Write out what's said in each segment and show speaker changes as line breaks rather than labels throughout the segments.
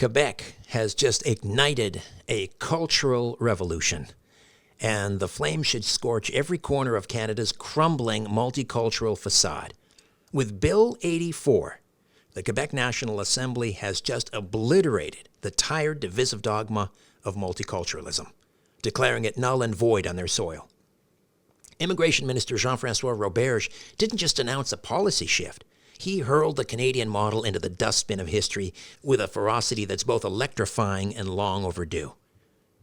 Quebec has just ignited a cultural revolution, and the flame should scorch every corner of Canada's crumbling multicultural facade. With Bill 84, the Quebec National Assembly has just obliterated the tired, divisive dogma of multiculturalism, declaring it null and void on their soil. Immigration Minister Jean-François Roberge didn't just announce a policy shift. He hurled the Canadian model into the dustbin of history with a ferocity that's both electrifying and long overdue.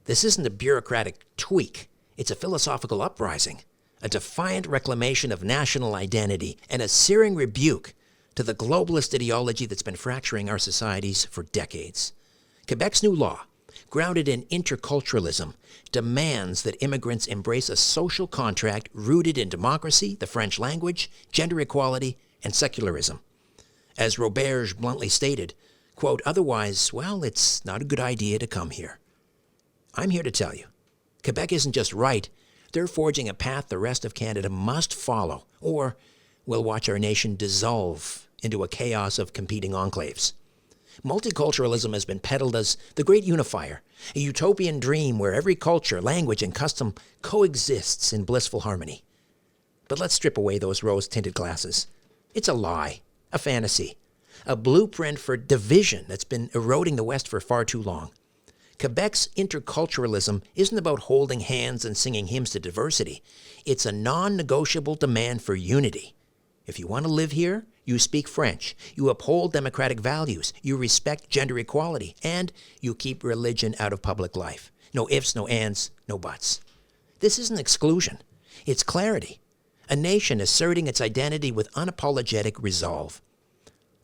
This isn't a bureaucratic tweak. It's a philosophical uprising, a defiant reclamation of national identity, and a searing rebuke to the globalist ideology that's been fracturing our societies for decades. Quebec's new law, grounded in interculturalism, demands that immigrants embrace a social contract rooted in democracy, the French language, gender equality, and secularism. As Roberge bluntly stated, quote, otherwise, well, it's not a good idea to come here. I'm here to tell you, Quebec isn't just right, they're forging a path the rest of Canada must follow, or we'll watch our nation dissolve into a chaos of competing enclaves. Multiculturalism has been peddled as the great unifier, a utopian dream where every culture, language, and custom coexists in blissful harmony. But let's strip away those rose-tinted glasses. It's a lie, a fantasy, a blueprint for division that's been eroding the West for far too long. Quebec's interculturalism isn't about holding hands and singing hymns to diversity. It's a non-negotiable demand for unity. If you want to live here, you speak French, you uphold democratic values, you respect gender equality, and you keep religion out of public life. No ifs, no ands, no buts. This isn't exclusion. It's clarity. A nation asserting its identity with unapologetic resolve.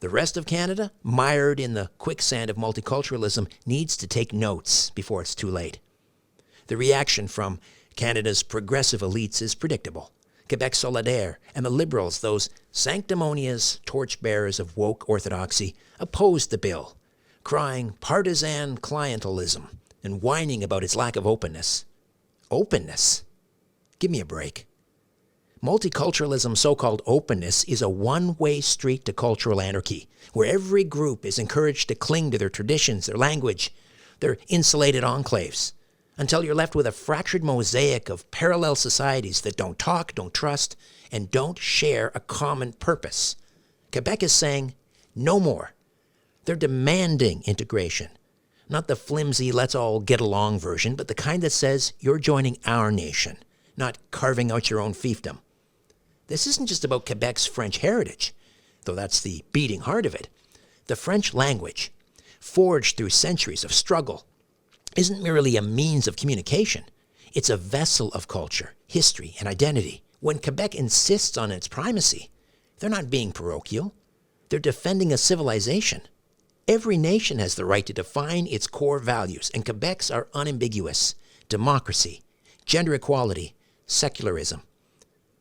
The rest of Canada, mired in the quicksand of multiculturalism, needs to take notes before it's too late. The reaction from Canada's progressive elites is predictable. Quebec Solidaire and the Liberals, those sanctimonious torchbearers of woke orthodoxy, opposed the bill, crying partisan clientelism and whining about its lack of openness. Openness? Give me a break. Multiculturalism's so-called openness is a one-way street to cultural anarchy, where every group is encouraged to cling to their traditions, their language, their insulated enclaves, until you're left with a fractured mosaic of parallel societies that don't talk, don't trust, and don't share a common purpose. Quebec is saying, no more. They're demanding integration. Not the flimsy, let's all get along version, but the kind that says you're joining our nation, not carving out your own fiefdom. This isn't just about Quebec's French heritage, though that's the beating heart of it. The French language, forged through centuries of struggle, isn't merely a means of communication. It's a vessel of culture, history, and identity. When Quebec insists on its primacy, they're not being parochial. They're defending a civilization. Every nation has the right to define its core values, and Quebec's are unambiguous. Democracy, gender equality, secularism.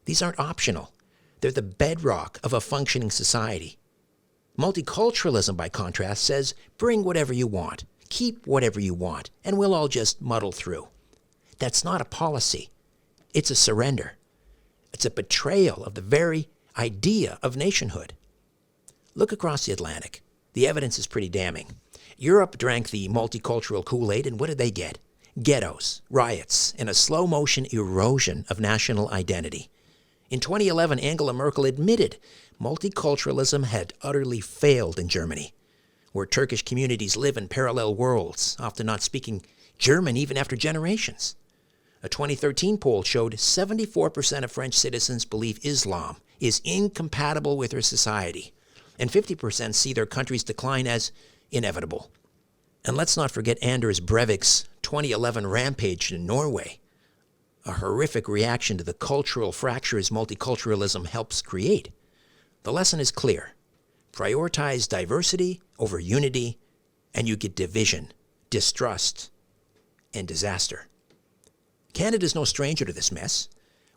These aren't optional. They're the bedrock of a functioning society. Multiculturalism, by contrast, says bring whatever you want, keep whatever you want, and we'll all just muddle through. That's not a policy. It's a surrender. It's a betrayal of the very idea of nationhood. Look across the Atlantic. The evidence is pretty damning. Europe drank the multicultural Kool-Aid, and what did they get? Ghettos, riots, and a slow-motion erosion of national identity. In 2011, Angela Merkel admitted multiculturalism had utterly failed in Germany, where Turkish communities live in parallel worlds, often not speaking German even after generations. A 2013 poll showed 74% of French citizens believe Islam is incompatible with their society, and 50% see their country's decline as inevitable. And let's not forget Anders Breivik's 2011 rampage in Norway, a horrific reaction to the cultural fractures multiculturalism helps create. The lesson is clear. Prioritize diversity over unity, and you get division, distrust, and disaster. Canada's no stranger to this mess.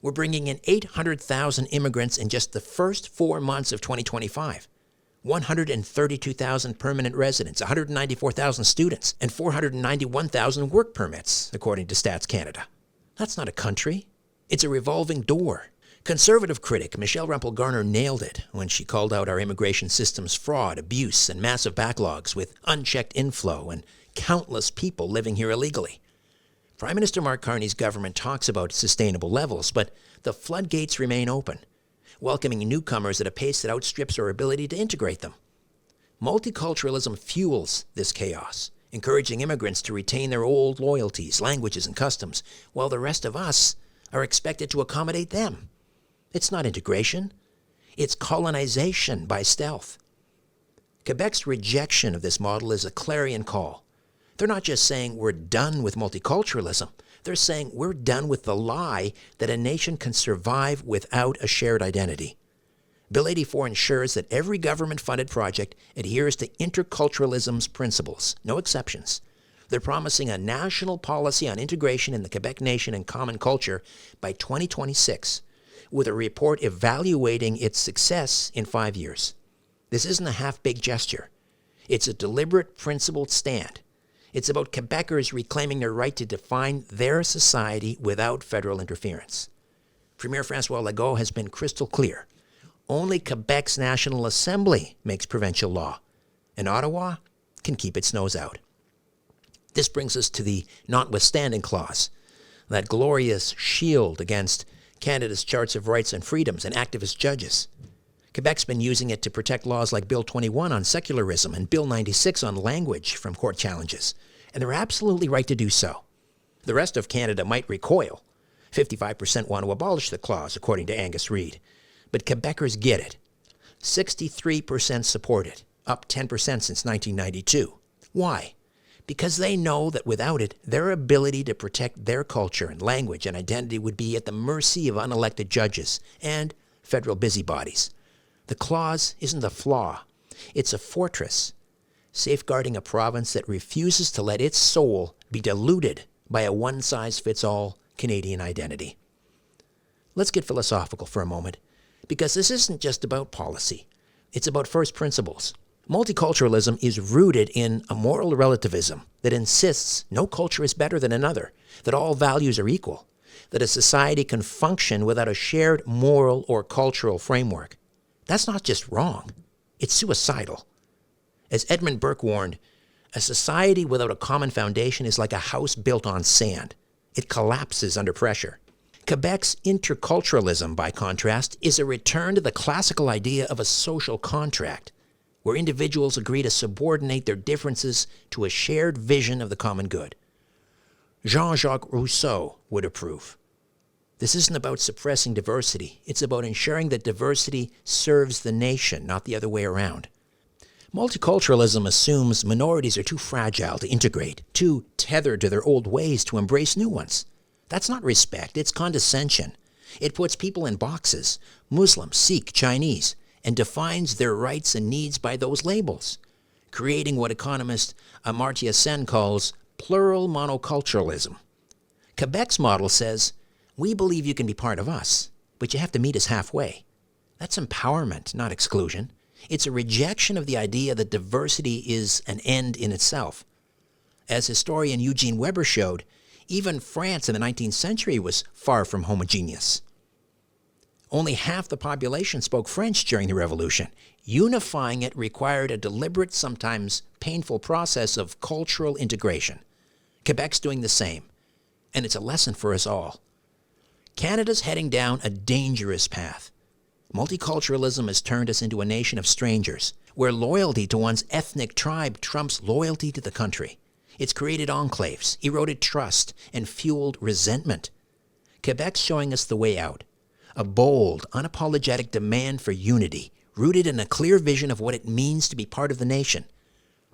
We're bringing in 800,000 immigrants in just the first 4 months of 2025. 132,000 permanent residents, 194,000 students, and 491,000 work permits, according to Stats Canada. That's not a country. It's a revolving door. Conservative critic Michelle Rumpel-Garner nailed it when she called out our immigration system's fraud, abuse, and massive backlogs with unchecked inflow and countless people living here illegally. Prime Minister Mark Carney's government talks about sustainable levels, but the floodgates remain open, welcoming newcomers at a pace that outstrips our ability to integrate them. Multiculturalism fuels this chaos, encouraging immigrants to retain their old loyalties, languages, and customs, while the rest of us are expected to accommodate them. It's not integration. It's colonization by stealth. Quebec's rejection of this model is a clarion call. They're not just saying we're done with multiculturalism. They're saying we're done with the lie that a nation can survive without a shared identity. Bill 84 ensures that every government-funded project adheres to interculturalism's principles, no exceptions. They're promising a national policy on integration in the Quebec nation and common culture by 2026, with a report evaluating its success in 5 years. This isn't a half-baked gesture. It's a deliberate, principled stand. It's about Quebecers reclaiming their right to define their society without federal interference. Premier François Legault has been crystal clear. Only Quebec's National Assembly makes provincial law, and Ottawa can keep its nose out. This brings us to the notwithstanding clause, that glorious shield against Canada's charts of rights and freedoms and activist judges. Quebec's been using it to protect laws like Bill 21 on secularism and Bill 96 on language from court challenges, and they're absolutely right to do so. The rest of Canada might recoil. 55% want to abolish the clause, according to Angus Reid. But Quebecers get it. 63% support it, up 10% since 1992. Why? Because they know that without it, their ability to protect their culture and language and identity would be at the mercy of unelected judges and federal busybodies. The clause isn't a flaw. It's a fortress, safeguarding a province that refuses to let its soul be diluted by a one-size-fits-all Canadian identity. Let's get philosophical for a moment, because this isn't just about policy. It's about first principles. Multiculturalism is rooted in a moral relativism that insists no culture is better than another, that all values are equal, that a society can function without a shared moral or cultural framework. That's not just wrong, it's suicidal. As Edmund Burke warned, a society without a common foundation is like a house built on sand. It collapses under pressure. Quebec's interculturalism, by contrast, is a return to the classical idea of a social contract, where individuals agree to subordinate their differences to a shared vision of the common good. Jean-Jacques Rousseau would approve. This isn't about suppressing diversity. It's about ensuring that diversity serves the nation, not the other way around. Multiculturalism assumes minorities are too fragile to integrate, too tethered to their old ways to embrace new ones. That's not respect, it's condescension. It puts people in boxes, Muslim, Sikh, Chinese, and defines their rights and needs by those labels, creating what economist Amartya Sen calls plural monoculturalism. Quebec's model says, we believe you can be part of us, but you have to meet us halfway. That's empowerment, not exclusion. It's a rejection of the idea that diversity is an end in itself. As historian Eugene Weber showed, even France in the 19th century was far from homogeneous. Only half the population spoke French during the Revolution. Unifying it required a deliberate, sometimes painful process of cultural integration. Quebec's doing the same, and it's a lesson for us all. Canada's heading down a dangerous path. Multiculturalism has turned us into a nation of strangers, where loyalty to one's ethnic tribe trumps loyalty to the country. It's created enclaves, eroded trust, and fueled resentment. Quebec's showing us the way out. A bold, unapologetic demand for unity, rooted in a clear vision of what it means to be part of the nation.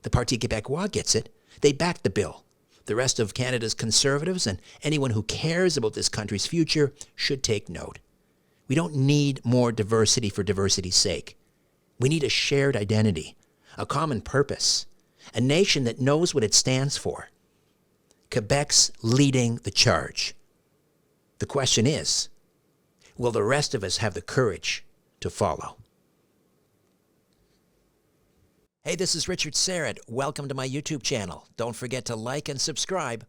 The Parti Québécois gets it. They back the bill. The rest of Canada's conservatives and anyone who cares about this country's future should take note. We don't need more diversity for diversity's sake. We need a shared identity, a common purpose, a nation that knows what it stands for. Quebec's leading the charge. The question is, will the rest of us have the courage to follow? Hey, this is Richard Serrett. Welcome to my YouTube channel. Don't forget to like and subscribe.